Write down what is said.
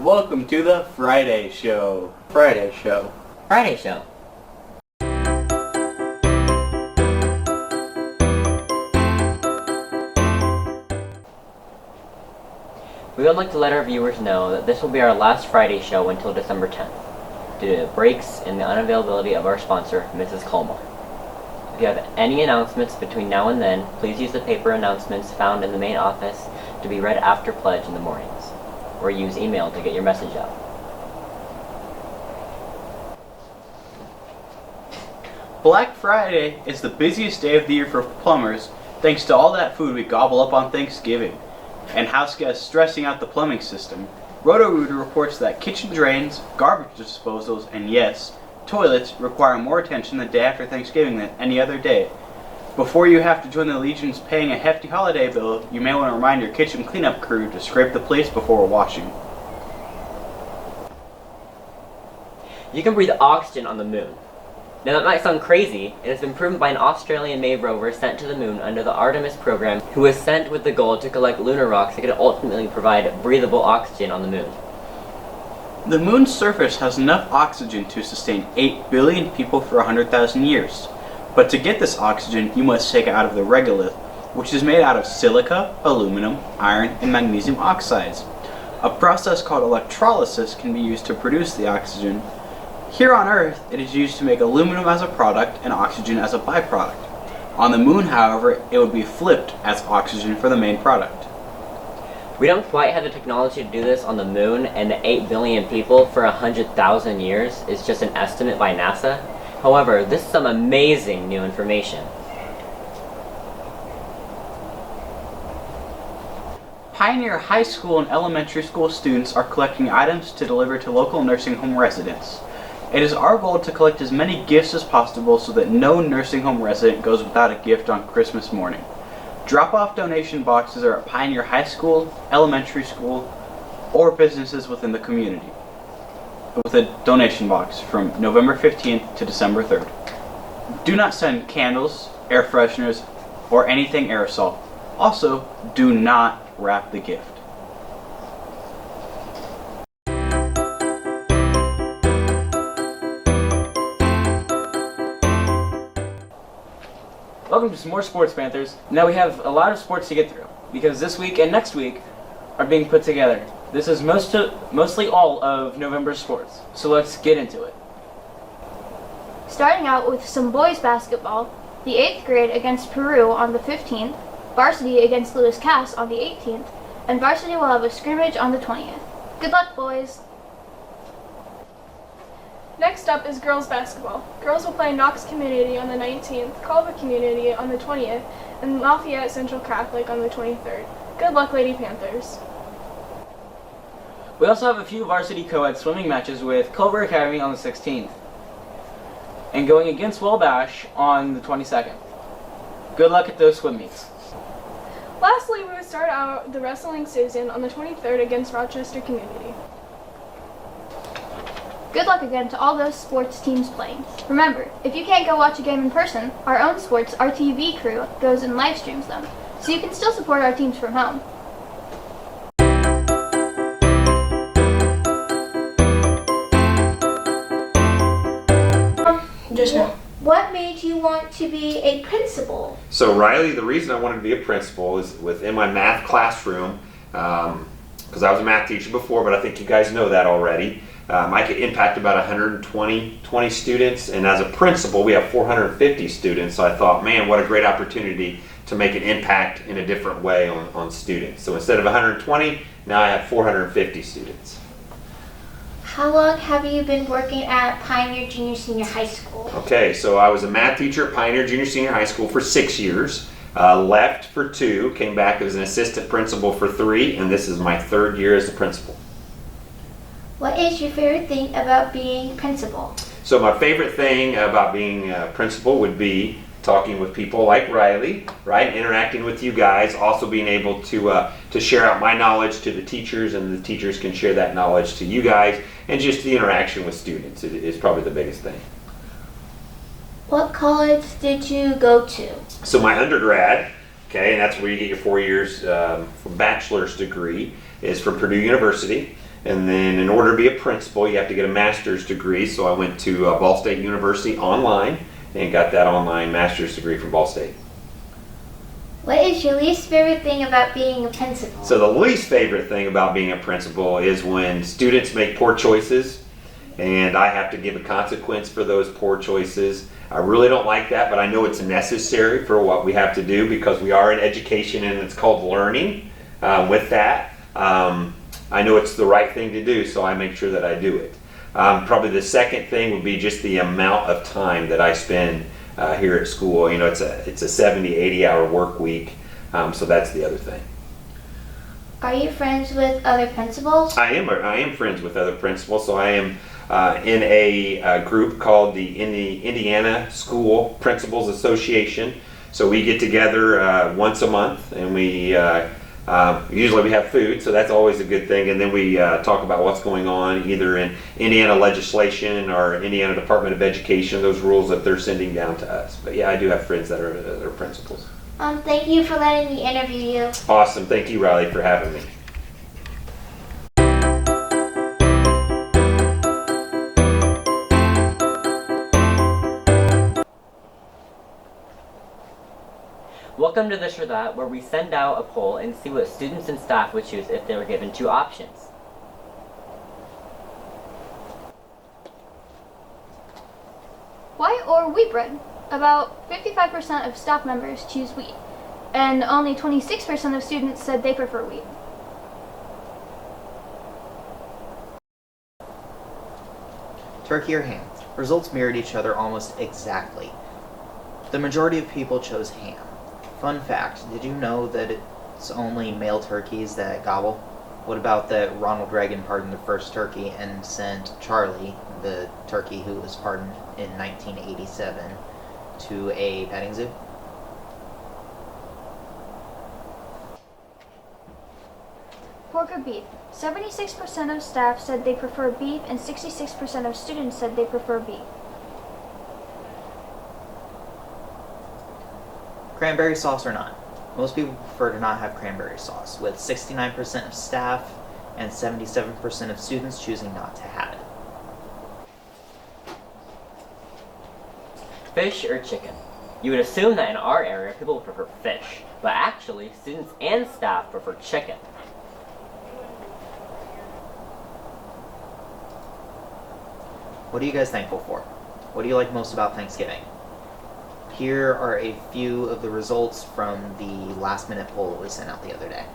Welcome to the Friday Show. Friday Show. Friday Show. We would like to let our viewers know that this will be our last Friday show until December 10th, due to breaks in the unavailability of our sponsor, Mrs. Colmar. If you have any announcements between now and then, please use the paper announcements found in the main office to be read after pledge in the mornings, or use email to get your message out. Black Friday is the busiest day of the year for plumbers thanks to all that food we gobble up on Thanksgiving and house guests stressing out the plumbing system. Roto-Rooter reports that kitchen drains, garbage disposals, and yes, toilets require more attention the day after Thanksgiving than any other day. Before you have to join the legions paying a hefty holiday bill, you may want to remind your kitchen cleanup crew to scrape the place before washing. You can breathe oxygen on the moon. Now that might sound crazy, it has been proven by an Australian-made rover sent to the moon under the Artemis program, who was sent with the goal to collect lunar rocks that could ultimately provide breathable oxygen on the moon. The moon's surface has enough oxygen to sustain 8 billion people for 100,000 years. But to get this oxygen, you must take it out of the regolith, which is made out of silica, aluminum, iron, and magnesium oxides. A process called electrolysis can be used to produce the oxygen. Here on Earth, it is used to make aluminum as a product and oxygen as a byproduct. On the moon, however, it would be flipped as oxygen for the main product. We don't quite have the technology to do this on the moon, and the 8 billion people for 100,000 years is just an estimate by NASA. However, this is some amazing new information. Pioneer High School and elementary school students are collecting items to deliver to local nursing home residents. It is our goal to collect as many gifts as possible so that no nursing home resident goes without a gift on Christmas morning. Drop-off donation boxes are at Pioneer High School, elementary school, or businesses within the community, with a donation box from November 15th to December 3rd. Do not send candles, air fresheners, or anything aerosol. Also, do not wrap the gift. Welcome to some more Sports Panthers. Now we have a lot of sports to get through, because this week and next week are being put together. This is mostly all of November's sports, so let's get into it. Starting out with some boys basketball, the 8th grade against Peru on the 15th, varsity against Lewis Cass on the 18th, and varsity will have a scrimmage on the 20th. Good luck, boys! Next up is girls basketball. Girls will play Knox Community on the 19th, Culver Community on the 20th, and Lafayette Central Catholic on the 23rd. Good luck, Lady Panthers. We also have a few varsity co-ed swimming matches with Culver Academy on the 16th, and going against Wabash on the 22nd. Good luck at those swim meets. Lastly, we will start out the wrestling season on the 23rd against Rochester Community. Good luck again to all those sports teams playing. Remember, if you can't go watch a game in person, our own sports RTV crew goes and live streams them, so you can still support our teams from home. Just now. What made you want to be a principal? So Riley, the reason I wanted to be a principal is within my math classroom, because I was a math teacher before, but I think you guys know that already. I could impact about 120 students, and as a principal, we have 450 students. So I thought, man, what a great opportunity to make an impact in a different way on students. So instead of 120, now I have 450 students. How long have you been working at Pioneer Junior Senior High School? Okay, so I was a math teacher at Pioneer Junior Senior High School for 6 years. Left for 2, came back as an assistant principal for 3, and this is my 3rd year as a principal. What is your favorite thing about being principal? So my favorite thing about being a principal would be talking with people like Riley, right? Interacting with you guys, also being able to share out my knowledge to the teachers, and the teachers can share that knowledge to you guys, and just the interaction with students is probably the biggest thing. What college did you go to? So my undergrad, okay, and that's where you get your 4 years bachelor's degree, is from Purdue University. And then in order to be a principal, you have to get a master's degree. So I went to Ball State University online and got that online master's degree from Ball State. What is your least favorite thing about being a principal? So the least favorite thing about being a principal is when students make poor choices and I have to give a consequence for those poor choices. I really don't like that, but I know it's necessary for what we have to do because we are in education and it's called learning. With that, I know it's the right thing to do, so I make sure that I do it. Probably the second thing would be just the amount of time that I spend here at school. You know, it's a 70, 80-hour work week, so that's the other thing. Are you friends with other principals? I am friends with other principals, so I am in a group called the Indiana School Principals Association. So we get together once a month, and we usually we have food, so that's always a good thing. And then we talk about what's going on either in Indiana legislation or Indiana Department of Education, those rules that they're sending down to us. But yeah, I do have friends that are principals. Thank you for letting me interview you. Awesome. Thank you, Riley, for having me. Welcome to This or That, where we send out a poll and see what students and staff would choose if they were given two options. White or wheat bread? About 55% of staff members choose wheat, and only 26% of students said they prefer wheat. Turkey or ham? Results mirrored each other almost exactly. The majority of people chose ham. Fun fact, did you know that it's only male turkeys that gobble? What about that Ronald Reagan pardoned the first turkey and sent Charlie, the turkey who was pardoned in 1987, to a petting zoo? Pork or beef? 76% of staff said they prefer beef, and 66% of students said they prefer beef. Cranberry sauce or not? Most people prefer to not have cranberry sauce, with 69% of staff and 77% of students choosing not to have it. Fish or chicken? You would assume that in our area people prefer fish, but actually students and staff prefer chicken. What are you guys thankful for? What do you like most about Thanksgiving? Here are a few of the results from the last minute poll that was sent out the other day.